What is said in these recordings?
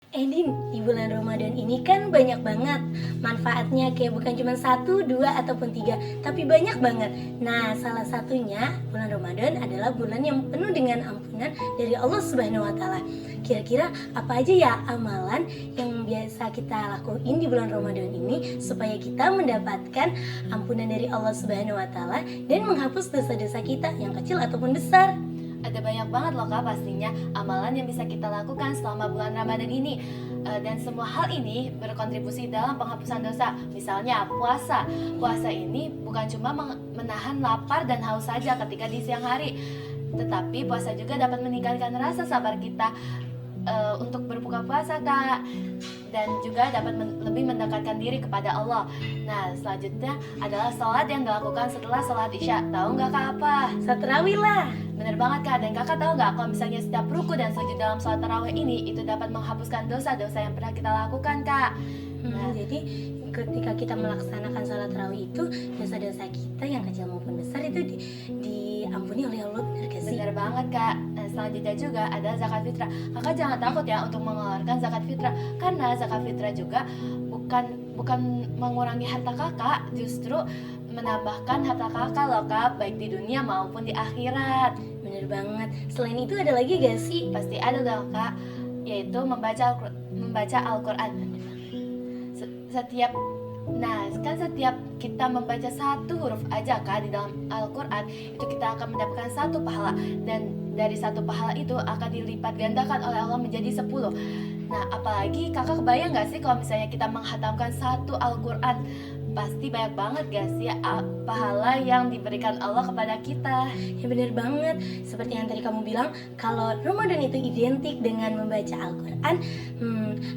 Din, di bulan Ramadan ini kan banyak banget manfaatnya, kayak bukan cuma satu, dua, ataupun tiga, tapi banyak banget. Nah, salah satunya bulan Ramadan adalah bulan yang penuh dengan ampunan dari Allah Subhanahu wa Ta'ala. Kira-kira apa aja ya amalan yang biasa kita lakuin di bulan Ramadan ini supaya kita mendapatkan ampunan dari Allah Subhanahu wa Ta'ala dan menghapus dosa-dosa kita yang kecil ataupun besar? Ada banyak banget loh Kak pastinya amalan yang bisa kita lakukan selama bulan Ramadan ini. Dan semua hal ini berkontribusi dalam penghapusan dosa. Misalnya puasa. Puasa ini bukan cuma menahan lapar dan haus saja ketika di siang hari, tetapi puasa juga dapat meningkatkan rasa sabar kita untuk berbuka puasa Kak, dan juga dapat lebih mendekatkan diri kepada Allah. Nah, selanjutnya adalah sholat yang dilakukan setelah sholat isya. Tahu nggak Kak apa? Sholat tarawih lah. Bener banget Kak, dan Kakak tahu nggak kalau misalnya setiap ruku dan sujud dalam sholat tarawih ini itu dapat menghapuskan dosa-dosa yang pernah kita lakukan Kak. Nah, jadi ketika kita melaksanakan sholat tarawih itu dosa-dosa kita yang kecil maupun besar itu diampuni oleh Allah, benar gak sih? Bener banget Kak. Nah, selanjutnya juga ada zakat fitrah. Kakak jangan takut ya untuk mengeluarkan zakat fitrah, karena zakat fitrah juga bukan mengurangi harta kakak, justru menambahkan harta kakak loh Kak, baik di dunia maupun di akhirat. Bener banget. Selain itu ada lagi gak sih? Pasti ada dong Kak, yaitu membaca Al-Quran. Setiap kita membaca satu huruf aja Kak di dalam Al-Quran, itu kita akan mendapatkan satu pahala, dan dari satu pahala itu akan dilipat gandakan oleh Allah menjadi 10. Nah, apalagi kakak kebayang gak sih kalau misalnya kita menghatamkan satu Al-Quran? Pasti banyak banget gak sih pahala yang diberikan Allah kepada kita? Ya bener banget. Seperti yang tadi kamu bilang, kalau Ramadan itu identik dengan membaca Al-Quran.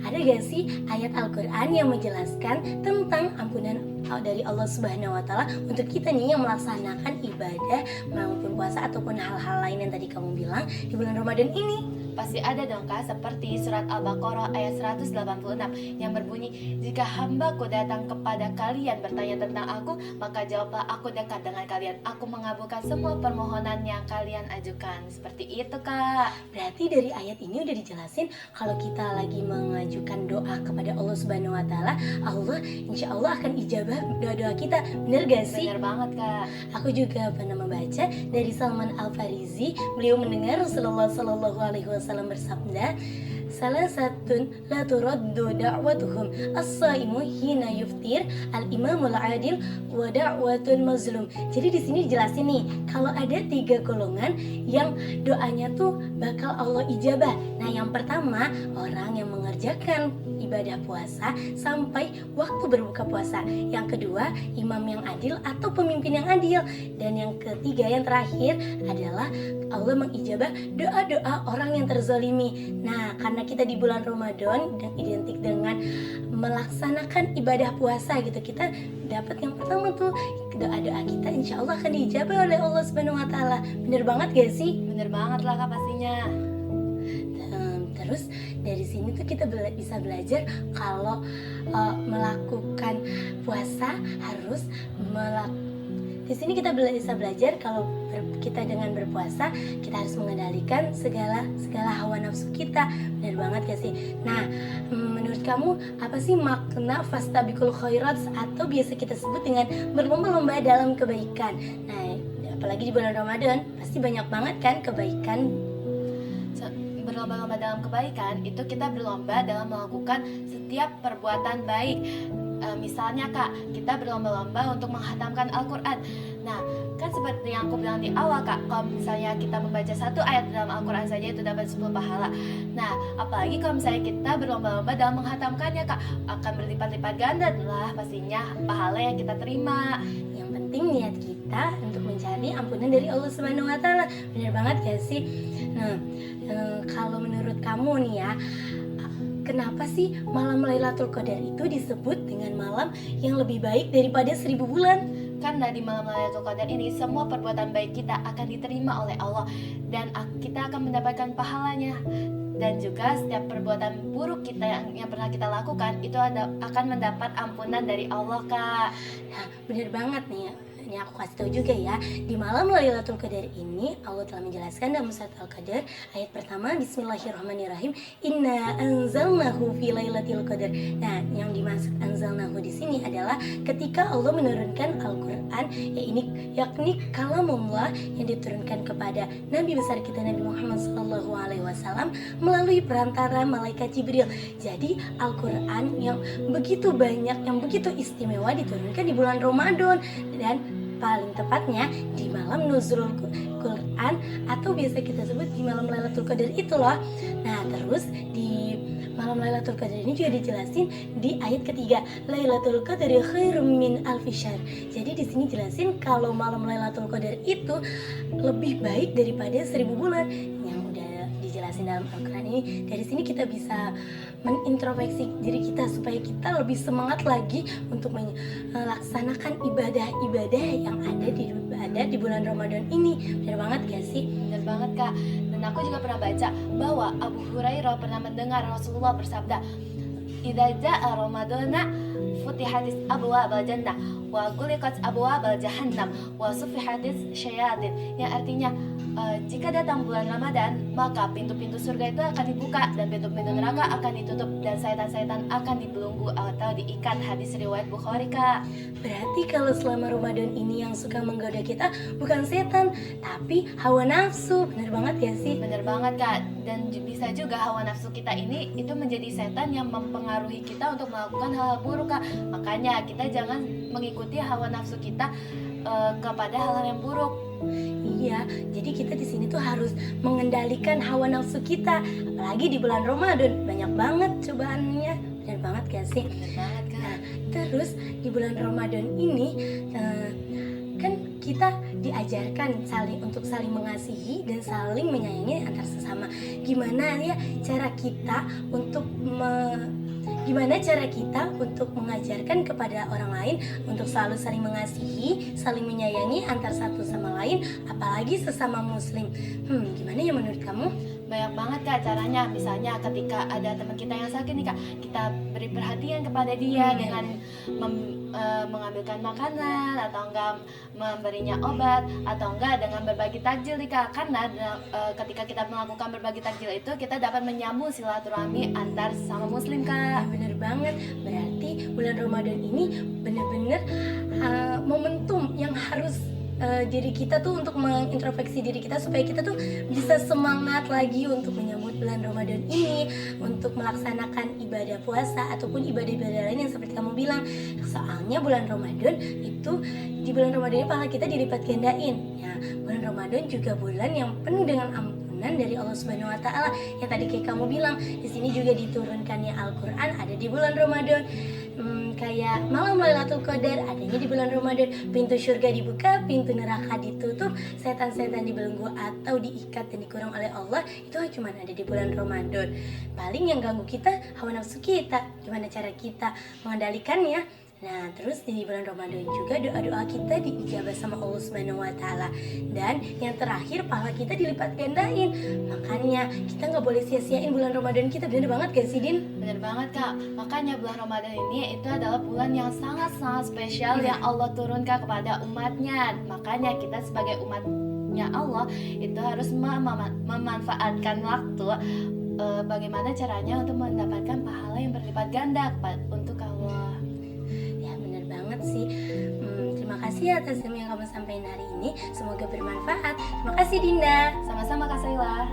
Ada gak sih ayat Al-Quran yang menjelaskan tentang ampunan dari Allah Subhanahu wa Ta'ala untuk kita nih yang melaksanakan ibadah maupun puasa ataupun hal-hal lain yang tadi kamu bilang di bulan Ramadan ini? Pasti ada dong Kak, seperti surat Al-Baqarah ayat 186 yang berbunyi, jika hambaku datang kepada kalian bertanya tentang aku, maka jawablah aku dekat dengan kalian, aku mengabulkan semua permohonan yang kalian ajukan. Seperti itu Kak. Berarti dari ayat ini udah dijelasin kalau kita lagi mengajukan doa kepada Allah Subhanahu wa Ta'ala, Allah insya Allah akan ijabah doa-doa kita. Bener gak sih? Bener banget Kak. Aku juga pernah membaca dari Salman Al-Farisi. Beliau mendengar Rasulullah Shallallahu Alaihi Wasallam bersabda, salah satu la turaddu da'watuhum as-saimu hina yuftir al-imamul adil wa da'watul mazlum. Jadi di sini dijelasin nih kalau ada 3 golongan yang doanya tuh bakal Allah ijabah. Nah, yang pertama orang yang mengerjakan ibadah puasa sampai waktu berbuka puasa. Yang kedua, imam yang adil atau pemimpin yang adil. Dan yang ketiga, yang terakhir adalah Allah mengijabah doa-doa orang yang terzalimi. Nah, karena kita di bulan Ramadan dan identik dengan melaksanakan ibadah puasa gitu, kita dapat yang pertama tuh doa-doa kita insya Allah akan diijabah oleh Allah Subhanahu wa Ta'ala. Bener banget gak sih? Bener banget lah Kak pastinya. Terus dari sini tuh kita bisa belajar kalau melakukan puasa harus di sini kita bisa belajar kalau kita dengan berpuasa kita harus mengendalikan segala hawa nafsu kita. Benar banget gak sih? Nah, menurut kamu apa sih makna fastabiqul khairat atau biasa kita sebut dengan berlomba-lomba dalam kebaikan? Nah, apalagi di bulan Ramadan pasti banyak banget kan kebaikan. Berlomba-lomba dalam kebaikan itu kita berlomba dalam melakukan setiap perbuatan baik. Misalnya Kak, kita berlomba-lomba untuk menghatamkan Al-Quran. Nah, kan seperti yang aku bilang di awal Kak, kalau misalnya kita membaca satu ayat dalam Al-Quran saja itu dapat 10 pahala. Nah, apalagi kalau misalnya kita berlomba-lomba dalam menghatamkannya Kak, akan berlipat-lipat ganda lah pastinya pahala yang kita terima. Yang penting niat kita untuk mencari ampunan dari Allah Subhanahu wa Ta'ala. Benar banget gak sih? Nah, kalau menurut kamu nih ya, kenapa sih malam Lailatul Qadar itu disebut dengan malam yang lebih baik daripada 1000 bulan? Karena di malam Lailatul Qadar ini semua perbuatan baik kita akan diterima oleh Allah dan kita akan mendapatkan pahalanya. Dan juga setiap perbuatan buruk kita yang pernah kita lakukan itu akan mendapat ampunan dari Allah Kak. Nah, bener banget nih ya. Ini aku kasih tahu juga ya, di malam Lailatul Qadar ini Allah telah menjelaskan dalam surat Al-Qadar ayat pertama, Bismillahirrahmanirrahim, Inna anzalnahu fi lailatul qadar. Nah, yang dimaksud anzalnahu di sini adalah ketika Allah menurunkan Al-Qur'an, yakni kalamullah yang diturunkan kepada Nabi besar kita Nabi Muhammad SAW melalui perantara malaikat Jibril. Jadi Al-Qur'an yang begitu banyak, yang begitu istimewa diturunkan di bulan Ramadan, dan paling tepatnya di malam nuzulul Quran atau biasa kita sebut di malam Lailatul Qadar itu loh. Nah, terus di malam Lailatul Qadar ini juga dijelasin di ayat ketiga, Lailatul Qadari khairum min alfi syahr. Jadi di sini jelasin kalau malam Lailatul Qadar itu lebih baik daripada 1000 bulan. Yang udah dijelasin dalam Al-Qur'an ini, dari sini kita bisa menintrospeksi diri kita supaya kita lebih semangat lagi untuk melaksanakan ibadah-ibadah yang ada di bulan Ramadan ini. Benar banget gak sih? Bener banget Kak. Dan aku juga pernah baca bahwa Abu Hurairah pernah mendengar Rasulullah bersabda, "Idza jaa Ramadana futihatis abwaabal jannah wa ghuliqat abwaabal jahannam wa sufihatis syayatin." Yang artinya jika datang bulan Ramadan, maka pintu-pintu surga itu akan dibuka dan pintu-pintu neraka akan ditutup dan setan-setan akan dibelenggu atau diikat. Hadis riwayat Bukhari Kak. Berarti kalau selama Ramadan ini yang suka menggoda kita bukan setan, tapi hawa nafsu. Bener banget ya sih? Bener banget Kak. Dan bisa juga hawa nafsu kita ini itu menjadi setan yang mempengaruhi kita untuk melakukan hal-hal buruk Kak. Makanya kita jangan mengikuti hawa nafsu kita kepada hal-hal yang buruk. Iya, jadi kita di sini tuh harus mengendalikan hawa nafsu kita. Apalagi di bulan Ramadan, banyak banget cobaannya. Bener banget gak sih? Bener banget Kak. Nah, terus di bulan Ramadan ini kan kita diajarkan untuk saling mengasihi dan saling menyayangi antar sesama. Gimana cara kita untuk mengajarkan kepada orang lain untuk selalu saling mengasihi, saling menyayangi antar satu sama lain, apalagi sesama muslim. Gimana ya menurut kamu? Banyak banget Kak caranya. Misalnya ketika ada teman kita yang sakit nih Kak, kita beri perhatian kepada dia dengan mengambilkan makanan, atau enggak memberinya obat, atau enggak dengan berbagi takjil nih Kak. Karena ketika kita melakukan berbagi takjil itu, kita dapat menyambung silaturahmi antar sesama muslim Kak. Bener banget, berarti bulan Ramadan ini bener-bener momentum yang harus diri kita tuh untuk mengintrospeksi diri kita supaya kita tuh bisa semangat lagi untuk menyambut bulan Ramadan ini, untuk melaksanakan ibadah puasa ataupun ibadah-ibadah lain yang seperti kamu bilang. Soalnya bulan Ramadan itu, di bulan Ramadan ini pahala kita dilipat gandain. Ya, bulan Ramadan juga bulan yang penuh dengan ampunan dari Allah Subhanahu wa taala. Yang tadi kayak kamu bilang, di sini juga diturunkannya Al-Qur'an ada di bulan Ramadan. Kayak malam Lailatul Qadar adanya di bulan Ramadan. Pintu surga dibuka, pintu neraka ditutup, setan-setan dibelenggu atau diikat dan dikurung oleh Allah. Itu cuma ada di bulan Ramadan. Paling yang ganggu kita hawa nafsu kita. Gimana cara kita mengendalikannya? Nah, terus di bulan Ramadan juga doa-doa kita diijabah sama Allah Subhanahu wa taala. Dan yang terakhir, pahala kita dilipat gandain. Makanya kita nggak boleh sia-siain bulan Ramadan kita. Bener banget gak sih, Din? Bener banget Kak. Makanya bulan Ramadan ini itu adalah bulan yang sangat-sangat spesial yang Allah turunkan kepada umatnya. Makanya kita sebagai umatnya Allah itu harus memanfaatkan waktu bagaimana caranya untuk mendapatkan pahala yang berlipat ganda untuk Allah. Sih. Terima kasih atas ilmu yang kamu sampaikan hari ini. Semoga bermanfaat. Terima kasih Dinda. Sama-sama Kak Saila.